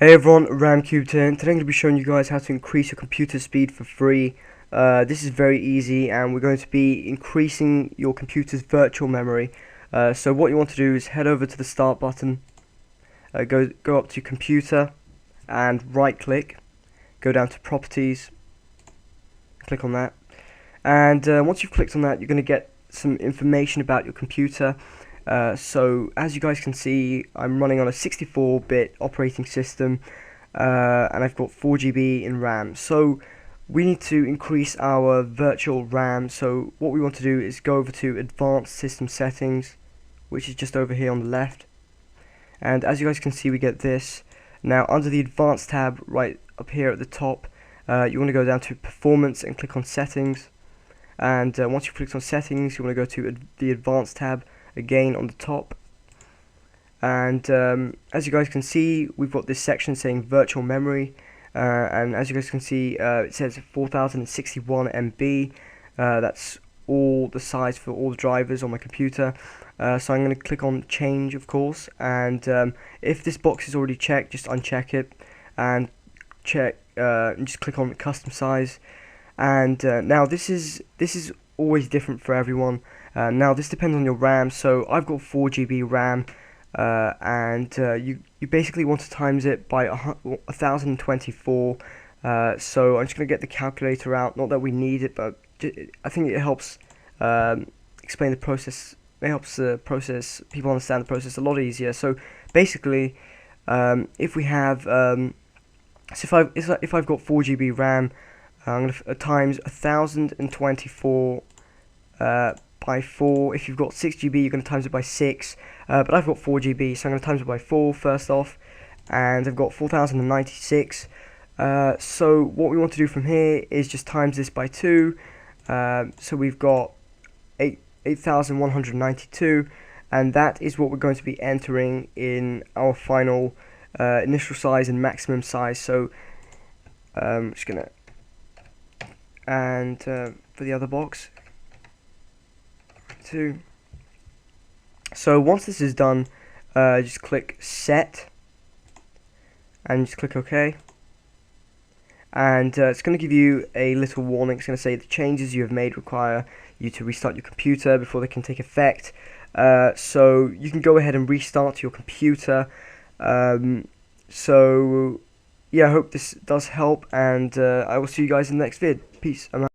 Hey everyone, Ramcubed here, and today I'm going to be showing you guys how to increase your computer speed for free. This is very easy, and we're going to be increasing your computer's virtual memory. So what you want to do is head over to the start button, go up to computer, and right click, go down to properties, click on that, and once you've clicked on that, you're going to get some information about your computer. So as you guys can see, I'm running on a 64-bit operating system, and I've got 4 GB in RAM. So we need to increase our virtual RAM. So what we want to do is go over to Advanced System Settings, which is just over here on the left. And as you guys can see, we get this. Now under the Advanced tab right up here at the top, you want to go down to Performance and click on Settings. And once you've clicked on Settings, you want to go to the Advanced tab again on the top, and as you guys can see, we've got this section saying virtual memory, and as you guys can see, it says 4061 MB. That's all the size for all the drivers on my computer. So I'm going to click on change, of course, and if this box is already checked, just uncheck it and just click on custom size. And now this is always different for everyone. Now this depends on your RAM. So I've got 4 GB RAM, and you basically want to times it by 1024. So I'm just going to get the calculator out. Not that we need it, but I think it helps explain the process. It helps people understand the process a lot easier. So basically, if we have so if I've got 4 GB RAM, I'm going to times 1024 by 4. If you've got 6 GB, you're going to times it by 6. But I've got 4 GB, so I'm going to times it by 4 first off, and I've got 4096. So what we want to do from here is just times this by 2. So we've got 8192, and that is what we're going to be entering in our final initial size and maximum size. So I'm just gonna, and for the other box, 2. So once this is done, just click set and just click OK, and it's going to give you a little warning. It's going to say the changes you have made require you to restart your computer before they can take effect. So you can go ahead and restart your computer. So yeah, I hope this does help, and I will see you guys in the next vid. Peace. I'm out.